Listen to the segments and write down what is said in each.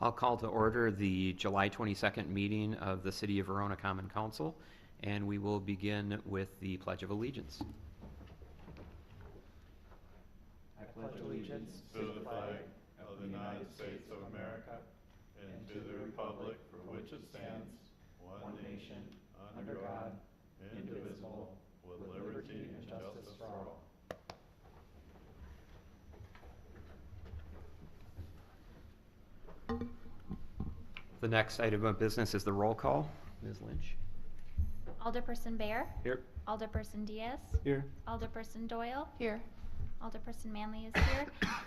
I'll call to order the July 22nd meeting of the City of Verona Common Council, and we will begin with the Pledge of Allegiance. I pledge allegiance to the flag of the United States of America and to the republic for which it stands, one nation, under God, indivisible, with liberty and justice for all. The next item of business is the roll call. Ms. Lynch. Alderperson Bear. Here. Alderperson Diaz. Here. Alderperson Doyle. Here. Alderperson Manley is here.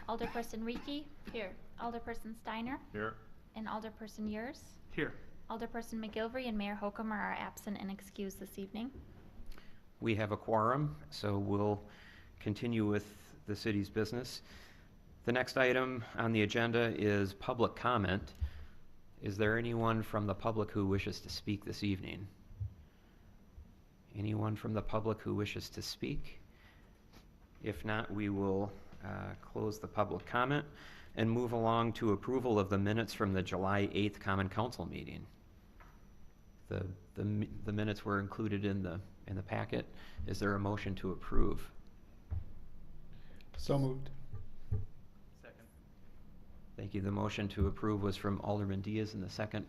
Alderperson Reekie. Here. Alderperson Steiner. Here. And Alderperson Yurs. Here. Alderperson McGilvery and Mayor Hokumer are absent and excused this evening. We have a quorum, so we'll continue with the city's business. The next item on the agenda is public comment. Is there anyone from the public who wishes to speak this evening? Anyone from the public who wishes to speak? If not, we will close the public comment and move along to approval of the minutes from the July 8th Common Council meeting. The minutes were included in the packet. Is there a motion to approve? So moved. Second. Thank you. The motion to approve was from Alderman Diaz and the second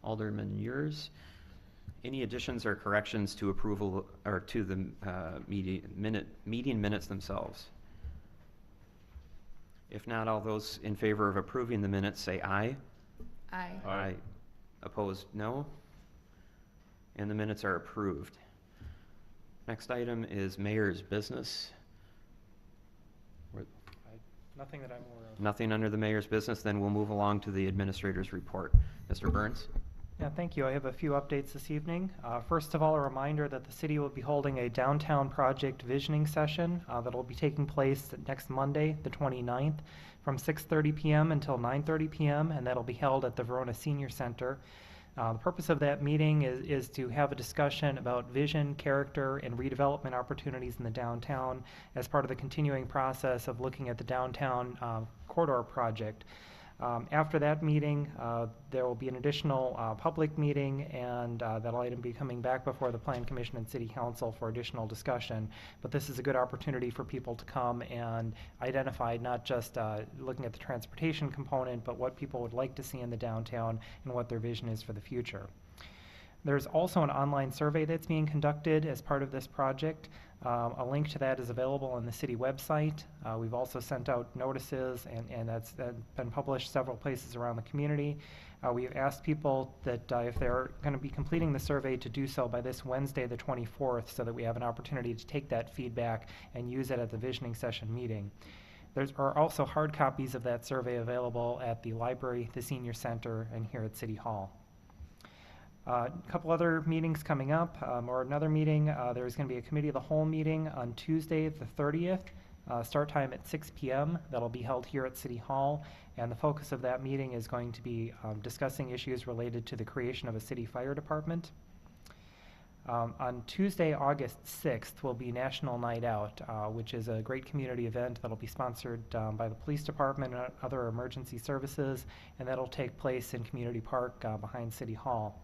Alderman Yurs. Any additions or corrections to approval or to the meeting minutes themselves? If not, all those in favor of approving the minutes say aye. Aye. Aye. Opposed, no. And the minutes are approved. Next item is mayor's business. Nothing that I'm aware of. Nothing under the mayor's business, then we'll move along to the administrator's report. Mr. Burns? Yeah, thank you. I have a few updates this evening. First of all, a reminder that the city will be holding a downtown project visioning session that will be taking place next Monday, the 29th, from 6:30 p.m. until 9:30 p.m., and that'll be held at the Verona Senior Center. The purpose of that meeting is to have a discussion about vision, character, and redevelopment opportunities in the downtown as part of the continuing process of looking at the downtown corridor project. After that meeting, there will be an additional public meeting, and that'll item be coming back before the Plan Commission and City Council for additional discussion. But this is a good opportunity for people to come and identify not just looking at the transportation component, but what people would like to see in the downtown and what their vision is for the future. There's also an online survey that's being conducted as part of this project. A link to that is available on the city website. We've also sent out notices, and that's been published several places around the community. We've asked people that if they're going to be completing the survey to do so by this Wednesday, the 24th, so that we have an opportunity to take that feedback and use it at the visioning session meeting. There are also hard copies of that survey available at the library, the senior center, and here at City Hall. A couple other meetings coming up, or another meeting. There's going to be a committee of the whole meeting on Tuesday the 30th, start time at 6 p.m. That'll be held here at City Hall, and the focus of that meeting is going to be discussing issues related to the creation of a city fire department. On Tuesday, August 6th, will be National Night Out, which is a great community event that'll be sponsored by the police department and other emergency services, and that'll take place in Community Park behind City Hall.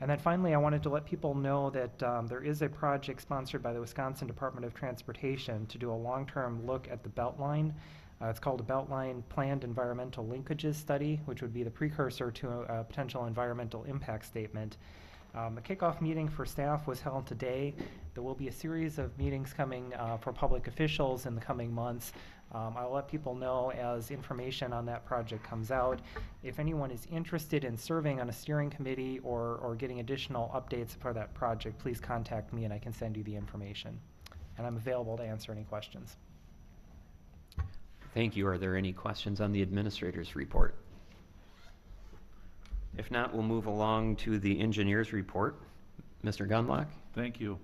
And then finally, I wanted to let people know that there is a project sponsored by the Wisconsin Department of Transportation to do a long-term look at the Beltline. It's called a Beltline Planned Environmental Linkages Study, which would be the precursor to a potential environmental impact statement. A kickoff meeting for staff was held today. There will be a series of meetings coming for public officials in the coming months. I'll let people know as information on that project comes out. If anyone is interested in serving on a steering committee or getting additional updates for that project, please contact me and I can send you the information. And I'm available to answer any questions. Thank you. Are there any questions on the administrator's report? If not, we'll move along to the engineer's report. Mr. Gunlock? Thank you.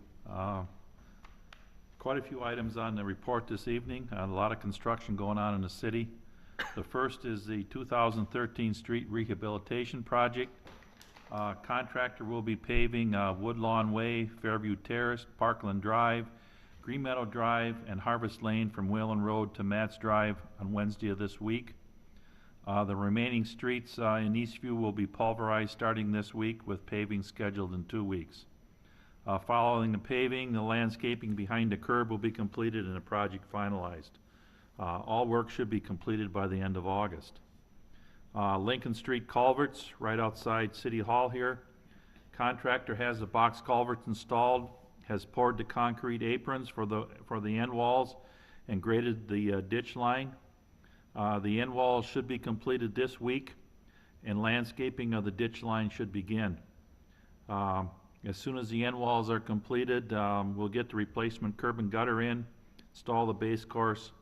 Quite a few items on the report this evening. A lot of construction going on in the city. The first is the 2013 street rehabilitation project. Contractor will be paving Woodlawn Way, Fairview Terrace, Parkland Drive, Green Meadow Drive, and Harvest Lane from Whalen Road to Matts Drive on Wednesday of this week. The remaining streets in Eastview will be pulverized starting this week with paving scheduled in 2 weeks. Following the paving, the landscaping behind the curb will be completed and the project finalized. All work should be completed by the end of August. Lincoln Street culverts right outside City Hall here. Contractor has the box culverts installed, has poured the concrete aprons for the end walls and graded the ditch line. The end walls should be completed this week, and landscaping of the ditch line should begin. As soon as the end walls are completed, we'll get the replacement curb and gutter in, install the base course,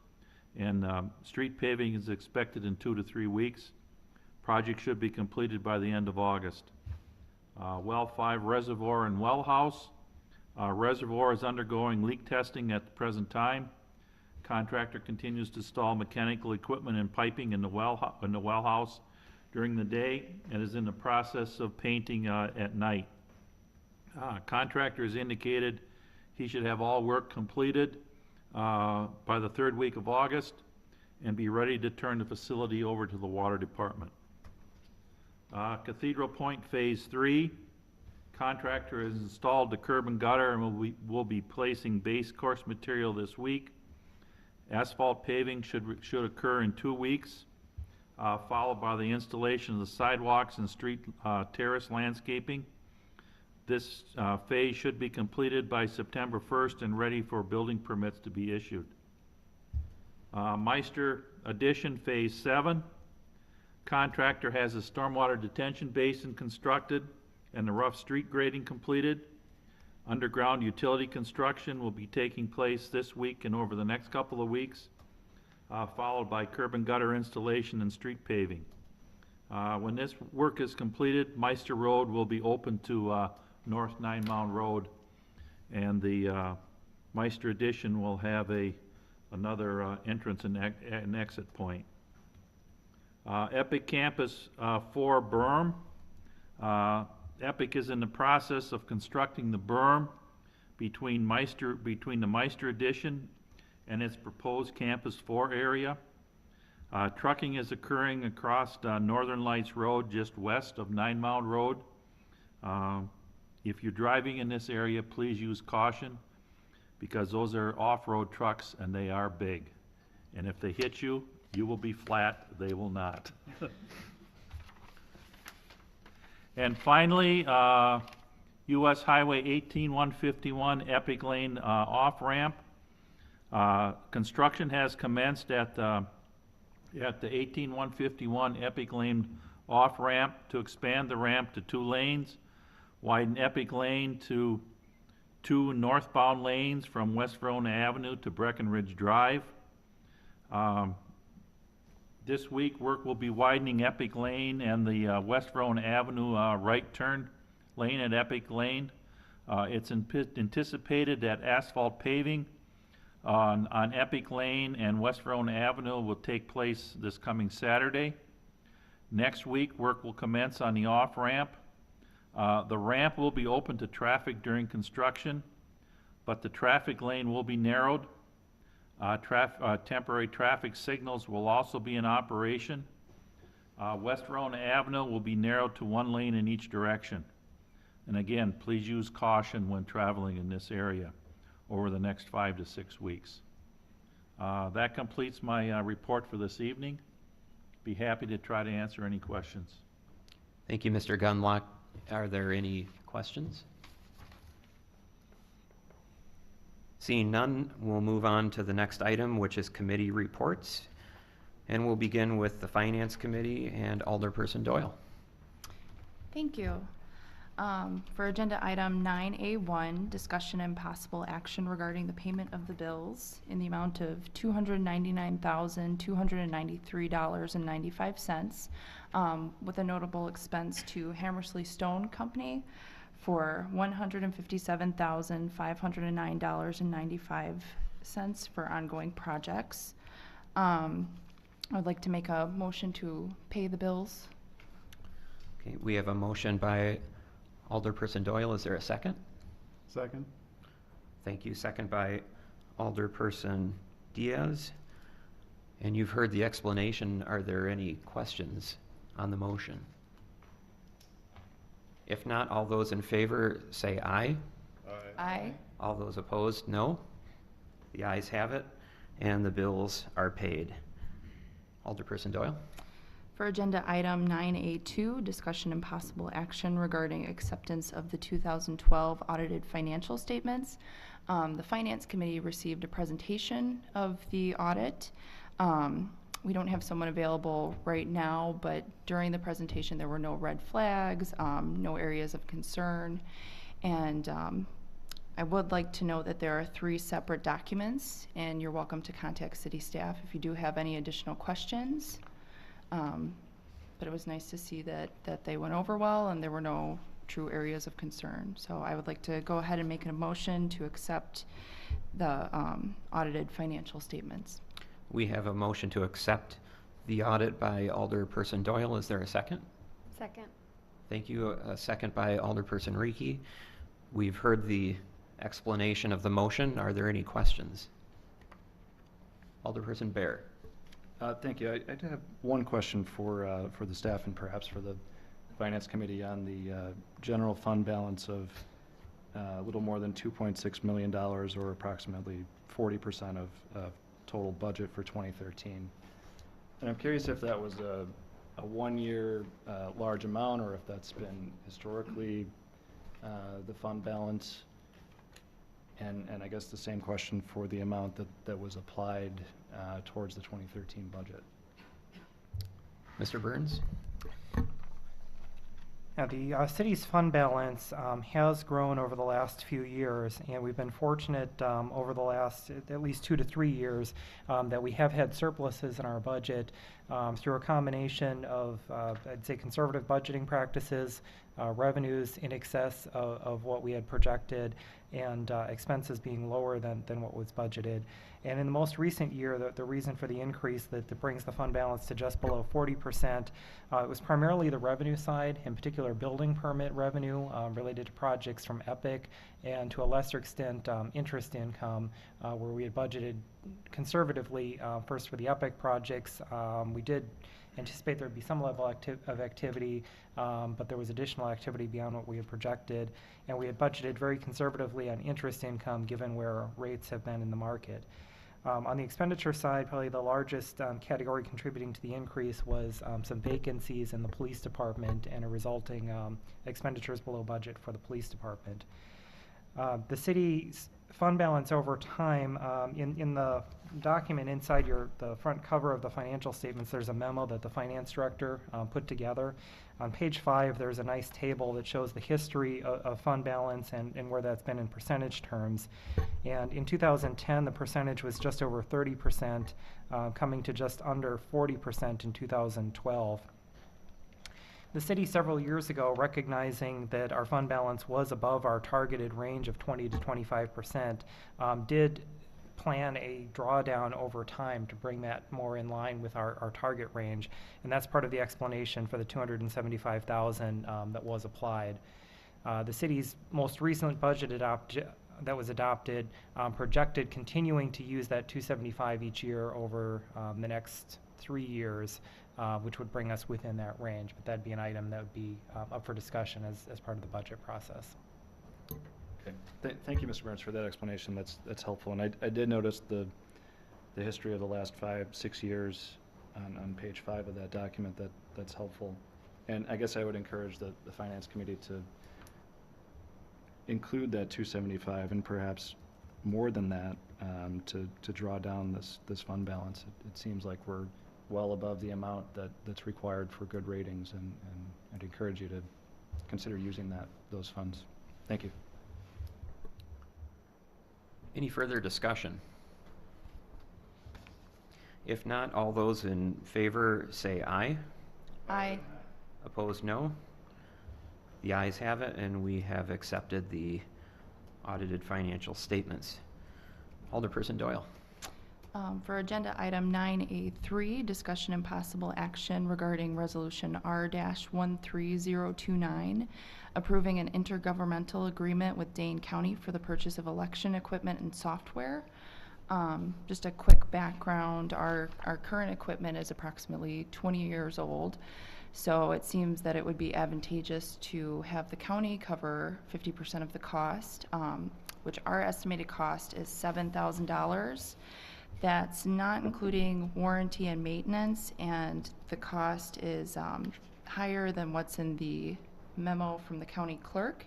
and street paving is expected in 2 to 3 weeks. Project should be completed by the end of August. Well 5 reservoir and well house. Reservoir is undergoing leak testing at the present time. Contractor continues to install mechanical equipment and piping in the well house during the day and is in the process of painting at night. Contractor has indicated he should have all work completed by the 3rd week of August and be ready to turn the facility over to the water department. Cathedral Point Phase 3. Contractor has installed the curb and gutter and will be placing base course material this week. Asphalt paving should occur in 2 weeks, followed by the installation of the sidewalks and street terrace landscaping. This phase should be completed by September 1st and ready for building permits to be issued. Meister Addition Phase 7. Contractor has a stormwater detention basin constructed and the rough street grading completed. Underground utility construction will be taking place this week and over the next couple of weeks, followed by curb and gutter installation and street paving. When this work is completed, Meister Road will be open to North Nine Mound Road, and the Meister Addition will have another entrance and exit point. Epic Campus 4 berm. Epic is in the process of constructing the berm between the Meister Addition and its proposed Campus 4 area. Trucking is occurring across Northern Lights Road just west of Nine Mound Road. If you're driving in this area, please use caution because those are off-road trucks and they are big. And if they hit you, you will be flat, they will not. And finally, US Highway 18-151 Epic Lane off-ramp. Construction has commenced at the 18-151 Epic Lane off-ramp to expand the ramp to 2 lanes, widen Epic Lane to 2 northbound lanes from West Verona Avenue to Breckenridge Drive. This week, work will be widening Epic Lane and the West Verona Avenue right turn lane at Epic Lane. It's anticipated that asphalt paving on Epic Lane and West Verona Avenue will take place this coming Saturday. Next week, work will commence on the off-ramp. The ramp will be open to traffic during construction, but the traffic lane will be narrowed. Temporary traffic signals will also be in operation. West Verona Avenue will be narrowed to 1 lane in each direction. And again, please use caution when traveling in this area over the next 5 to 6 weeks. That completes my report for this evening. Be happy to try to answer any questions. Thank you, Mr. Gunlock. Are there any questions? Seeing none, we'll move on to the next item, which is committee reports. And we'll begin with the Finance Committee and Alderperson Doyle. Thank you. For agenda item 9A1, discussion and possible action regarding the payment of the bills in the amount of $299,293.95, with a notable expense to Hammersley Stone Company for $157,509.95 for ongoing projects. I would like to make a motion to pay the bills. Okay, we have a motion by Alderperson Doyle. Is there a second? Second. Thank you. Second by Alderperson Diaz. And you've heard the explanation. Are there any questions on the motion? If not, all those in favor say aye. Aye. All those opposed, no. The ayes have it, and the bills are paid. Alderperson Doyle? For agenda item 9A2, discussion and possible action regarding acceptance of the 2012 audited financial statements. The Finance Committee received a presentation of the audit. We don't have someone available right now, but during the presentation, there were no red flags, no areas of concern. And I would like to note that there are 3 separate documents, and you're welcome to contact city staff if you do have any additional questions. But it was nice to see that they went over well and there were no true areas of concern. So I would like to go ahead and make a motion to accept the audited financial statements. We have a motion to accept the audit by Alderperson Doyle. Is there a second? Second. Thank you. A second by Alderperson Rieke. We've heard the explanation of the motion. Are there any questions? Alderperson Bear. Thank you. I do have one question for the staff and perhaps for the Finance Committee on the general fund balance of a little more than $2.6 million, or approximately 40% of total budget for 2013. And I'm curious if that was a one-year large amount, or if that's been historically the fund balance. And I guess the same question for the amount that was applied towards the 2013 budget. Mr. Burns? Now, the city's fund balance has grown over the last few years, and we've been fortunate over the last at least 2 to 3 years that we have had surpluses in our budget through a combination of, I'd say, conservative budgeting practices, revenues in excess of what we had projected, and expenses being lower than what was budgeted. And in the most recent year, the reason for the increase that brings the fund balance to just below 40%, it was primarily the revenue side, in particular building permit revenue related to projects from EPIC, and to a lesser extent interest income, where we had budgeted conservatively first for the EPIC projects. We did anticipate there would be some level of activity, but there was additional activity beyond what we had projected, and we had budgeted very conservatively on interest income given where rates have been in the market. On the expenditure side, probably the largest category contributing to the increase was some vacancies in the police department and a resulting expenditures below budget for the police department. The city's fund balance over time, in the document inside the front cover of the financial statements, there's a memo that the finance director put together. On page 5, there's a nice table that shows the history of fund balance and where that's been in percentage terms. And in 2010, the percentage was just over 30%, coming to just under 40% in 2012. The city several years ago, recognizing that our fund balance was above our targeted range of 20 to 25%, did plan a drawdown over time to bring that more in line with our target range, and that's part of the explanation for the $275,000 that was applied. The city's most recent budget that was adopted projected continuing to use that $275 each year over the next 3 years, which would bring us within that range, but that'd be an item that would be up for discussion as part of the budget process. Okay. Thank you, Mr. Burns, for that explanation. That's helpful. And I did notice the history of the last 5-6 years on page 5 of that document. That's helpful. And I guess I would encourage the Finance Committee to include that 275 and perhaps more than that to draw down this fund balance. It seems like we're well above the amount that's required for good ratings, and I'd encourage you to consider using those funds. Thank you. Any further discussion? If not, all those in favor say aye. Aye. Opposed, no. The ayes have it, and we have accepted the audited financial statements. Alderperson Doyle. For agenda item 9A3, discussion and possible action regarding resolution R-13029, approving an intergovernmental agreement with Dane County for the purchase of election equipment and software. Just a quick background, our current equipment is approximately 20 years old, so it seems that it would be advantageous to have the county cover 50% of the cost, which our estimated cost is $7,000. That's not including warranty and maintenance, and the cost is higher than what's in the memo from the county clerk,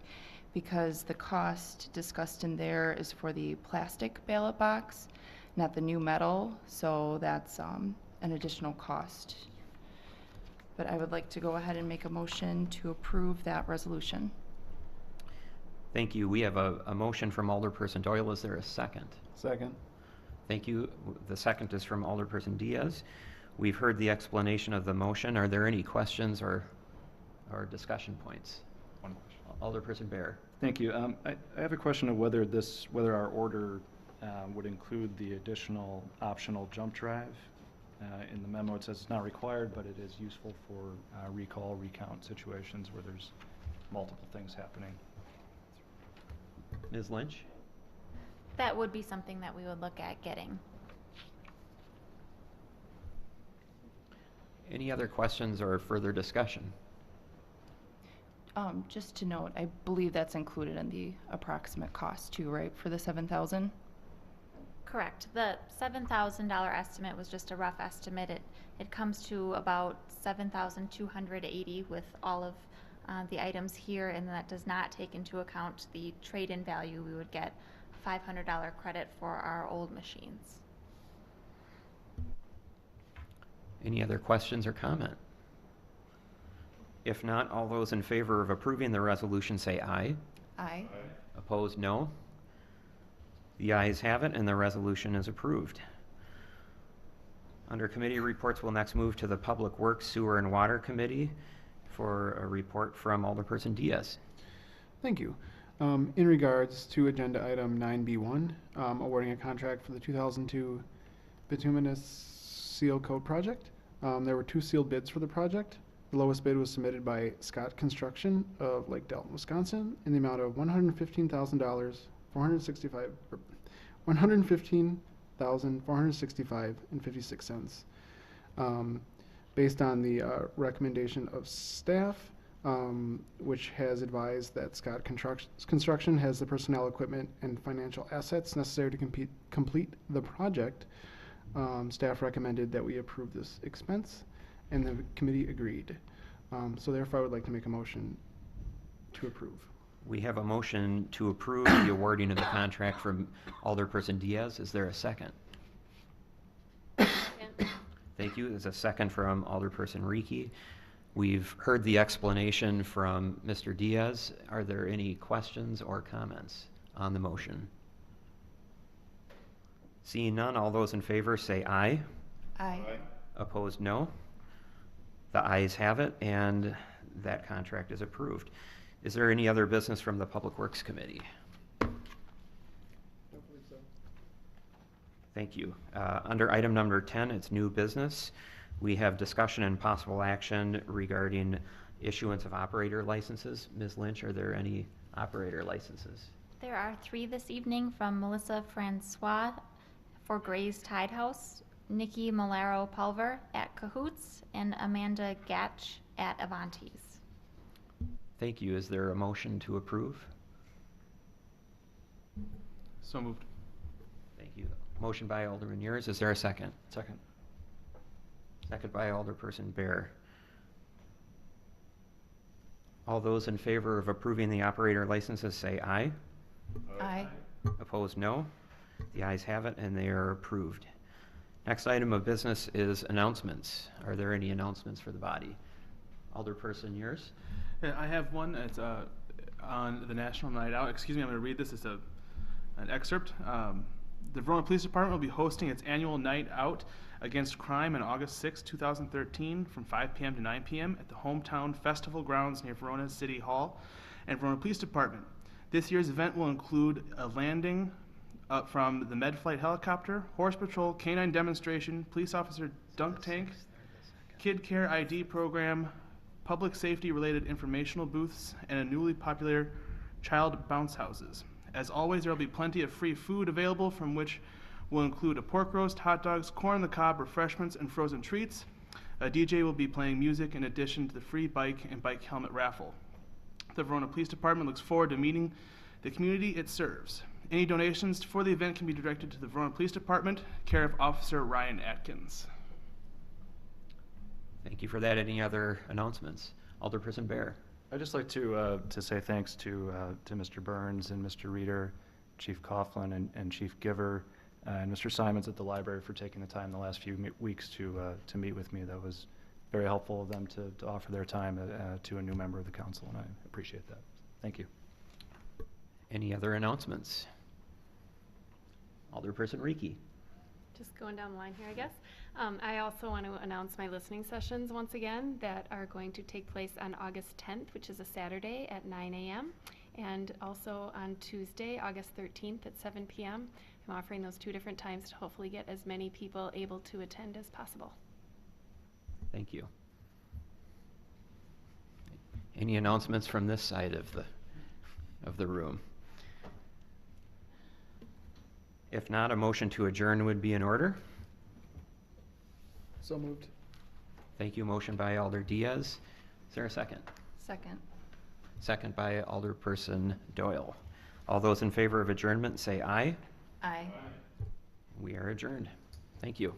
because the cost discussed in there is for the plastic ballot box, not the new metal, so that's an additional cost. But I would like to go ahead and make a motion to approve that resolution. Thank you. We have a motion from Alderperson Doyle. Is there a second? Second. Thank you. The second is from Alderperson Diaz. We've heard the explanation of the motion. Are there any questions or discussion points? One question. Alderperson Bear. Thank you. I have a question of whether our order would include the additional optional jump drive. In the memo, it says it's not required, but it is useful for recall, recount situations where there's multiple things happening. Ms. Lynch? That would be something that we would look at getting. Any other questions or further discussion? Just to note, I believe that's included in the approximate cost too, right, for the 7,000? Correct. The $7,000 estimate was just a rough estimate. It comes to about $7,280 with all of the items here, and that does not take into account the trade-in value. We would get $500 credit for our old machines. Any other questions or comment? If not, all those in favor of approving the resolution say aye. Aye. Opposed, no. The ayes have it, and the resolution is approved. Under committee reports, we'll next move to the Public Works, Sewer, and Water Committee for a report from Alderperson Diaz. Thank you. In regards to agenda item 9B1, awarding a contract for the 2002 bituminous seal coat project. There were 2 sealed bids for the project. The lowest bid was submitted by Scott Construction of Lake Delton, Wisconsin, in the amount of $115,465.56. Based on the recommendation of staff, which has advised that Scott Construction has the personnel, equipment, and financial assets necessary to complete the project. Staff recommended that we approve this expense, and the committee agreed. So therefore, I would like to make a motion to approve. We have a motion to approve the awarding of the contract from Alderperson Diaz. Is there a second? Thank you. There's a second from Alderperson Reekie. We've heard the explanation from Mr. Diaz. Are there any questions or comments on the motion? Seeing none, all those in favor say aye. Aye. Opposed, no. The ayes have it, and that contract is approved. Is there any other business from the Public Works Committee? Don't believe so. Thank you. Under item number 10, it's new business. We have discussion and possible action regarding issuance of operator licenses. Ms. Lynch, are there any operator licenses? There are 3 this evening from Melissa Francois for Gray's Tide House, Nikki Malaro Pulver at Cahoots, and Amanda Gatch at Avanti's. Thank you. Is there a motion to approve? So moved. Thank you. Motion by Alderman Ures. Is there a second? Second. Second by Alderperson Bear. All those in favor of approving the operator licenses say aye. Aye. Opposed, no. The ayes have it, and they are approved. Next item of business is announcements. Are there any announcements for the body? Alderperson Ures. Yeah, I have one. It's on the National Night Out. Excuse me, I'm going to read this. It's an excerpt. The Verona Police Department will be hosting its annual Night Out Against Crime on August 6, 2013 from 5 p.m. to 9 p.m. at the Hometown Festival grounds near Verona City Hall and Verona Police Department. This year's event will include a landing from the Med Flight helicopter, horse patrol, canine demonstration, police officer dunk tank, kid care ID program, public safety related informational booths, and a newly popular child bounce houses. As always, there will be plenty of free food available from which will include a pork roast, hot dogs, corn on the cob, refreshments, and frozen treats. A DJ will be playing music in addition to the free bike and bike helmet raffle. The Verona Police Department looks forward to meeting the community it serves. Any donations for the event can be directed to the Verona Police Department, care of Officer Ryan Atkins. Thank you for that. Any other announcements? Alderperson Bear. I'd just like to say thanks to Mr. Burns and Mr. Reeder, Chief Coughlin and Chief Giver, and Mr. Simons at the library for taking the time the last few weeks to meet with me. That was very helpful of them to offer their time to a new member of the council, and I appreciate that. Thank you. Any other announcements? Alderperson Reekie. Just going down the line here, I guess. I also want to announce my listening sessions once again that are going to take place on August 10th, which is a Saturday at 9 a.m. and also on Tuesday, August 13th at 7 p.m. I'm offering those 2 different times to hopefully get as many people able to attend as possible. Thank you. Any announcements from this side of the room? If not, a motion to adjourn would be in order. So moved. Thank you. Motion by Alder Diaz. Is there a second? Second. Second by Alderperson Doyle. All those in favor of adjournment say aye. Aye. We are adjourned. Thank you.